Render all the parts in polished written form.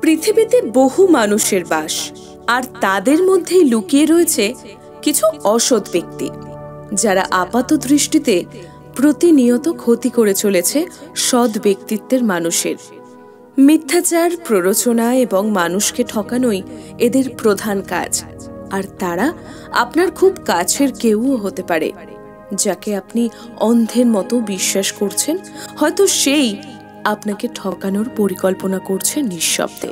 পৃথিবীতে বহু মানুষের বাস, আর তাদের মধ্যেই লুকিয়ে রয়েছে কিছু অসৎ ব্যক্তি, যারা আপাত দৃষ্টিতে প্রতিনিয়ত ক্ষতি করে চলেছে সৎ ব্যক্তিত্বের মানুষের। মিথ্যাচার, প্ররোচনা এবং মানুষকে ঠকানোই এদের প্রধান কাজ। আর তারা আপনার খুব কাছের কেউও হতে পারে, যাকে আপনি অন্ধের মতো বিশ্বাস করছেন। হয়তো সেই আপনাকে ঠকানোর পরিকল্পনা করছে নিঃশব্দে।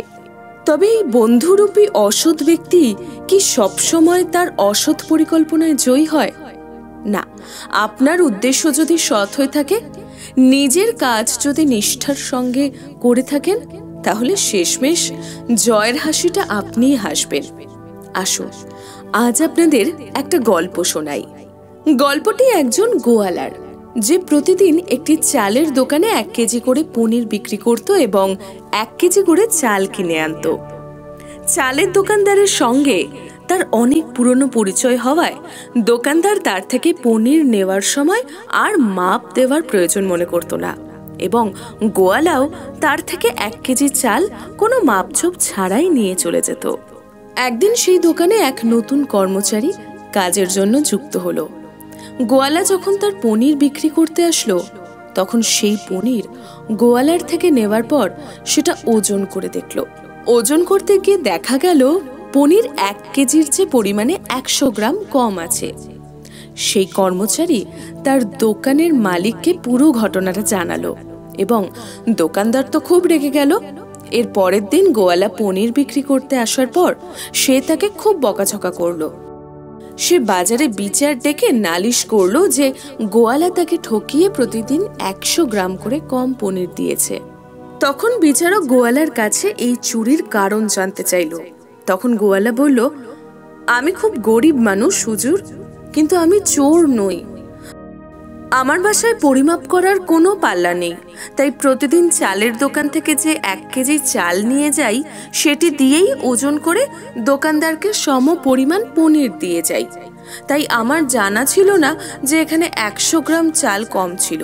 তবে এই বন্ধুরূপী অসৎ ব্যক্তি কি সবসময় তার অসৎ পরিকল্পনায় জয়ী হয়? না। আপনার উদ্দেশ্য যদি সৎ হয়ে থাকে, নিজের কাজ যদি নিষ্ঠার সঙ্গে করে থাকেন, তাহলে শেষমেশ জয়ের হাসিটা আপনিই হাসবেন। আসুন, আজ আপনাদের একটা গল্প শোনাই। গল্পটি একজন গোয়ালার, যে প্রতিদিন একটি চালের দোকানে 1 কেজি করে পনির বিক্রি করত এবং 1 কেজি করে চাল কিনে আনত। চালের দোকানদারের সঙ্গে তার অনেক পুরনো পরিচয় হওয়ায় দোকানদার তার থেকে পনির নেওয়ার সময় আর মাপ দেওয়ার প্রয়োজন মনে করত না, এবং গোয়ালাও তার থেকে 1 কেজি চাল কোনো মাপঝোপ ছাড়াই নিয়ে চলে যেত। একদিন সেই দোকানে এক নতুন কর্মচারী কাজের জন্য যুক্ত হলো। গোয়ালা যখন তার পনির বিক্রি করতে আসলো, তখন সেই পনির গোয়ালার থেকে নেওয়ার পর সেটা ওজন করে দেখল। ওজন করতে গিয়ে দেখা গেল পনির 1 কেজির চেয়ে পরিমাণে 100 গ্রাম কম আছে। সেই কর্মচারী তার দোকানের মালিককে পুরো ঘটনাটা জানালো, এবং দোকানদার তো খুব রেগে গেল। এর পরের দিন গোয়ালা পনির বিক্রি করতে আসার পর সে তাকে খুব বকাঝকা করলো। সে বাজারে বিচার ডেকে নালিশ করলো যে গোয়ালা তাকে ঠকিয়ে প্রতিদিন 100 গ্রাম করে কম পনির দিয়েছে। তখন বিচারক গোয়ালার কাছে এই চুরির কারণ জানতে চাইল। তখন গোয়ালা বলল, আমি খুব গরিব মানুষ হুজুর, কিন্তু আমি চোর নই। আমার বাসায় পরিমাপ করার কোনো পাল্লা নেই, তাই প্রতিদিন চালের দোকান থেকে যে 1 কেজি চাল নিয়ে যাই, সেটি দিয়েই ওজন করে দোকানদারকে সম পরিমাণ পনির দিয়ে যাই। তাই আমার জানা ছিল না যে এখানে 100 গ্রাম চাল কম ছিল।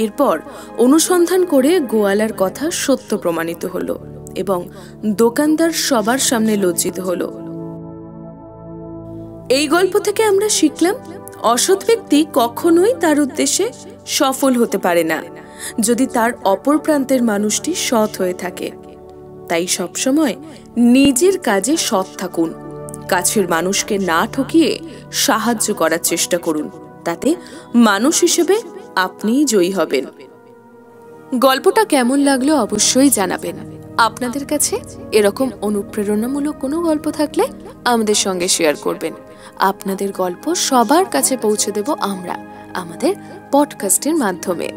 এরপর অনুসন্ধান করে গোয়ালার কথা সত্য প্রমাণিত হলো, এবং দোকানদার সবার সামনে লজ্জিত হলো। এই গল্প থেকে আমরা শিখলাম, অসৎ ব্যক্তি কখনোই তার উদ্দেশ্যে সফল হতে পারে না যদি তার অপর প্রান্তের মানুষটি সৎ হয়ে থাকে। তাই সবসময় নিজের কাজে সৎ থাকুন, কাছের মানুষকে না ঠকিয়ে সাহায্য করার চেষ্টা করুন। তাতে মানুষ হিসেবে আপনিই জয়ী হবেন। গল্পটা কেমন লাগলো অবশ্যই জানাবেন। আপনাদের কাছে এরকম অনুপ্রেরণামূলক কোনো গল্প থাকলে আমাদের সঙ্গে শেয়ার করবেন। আপনাদের গল্প সবার কাছে পৌঁছে দেব আমরা আমাদের পডকাস্টের মাধ্যমে।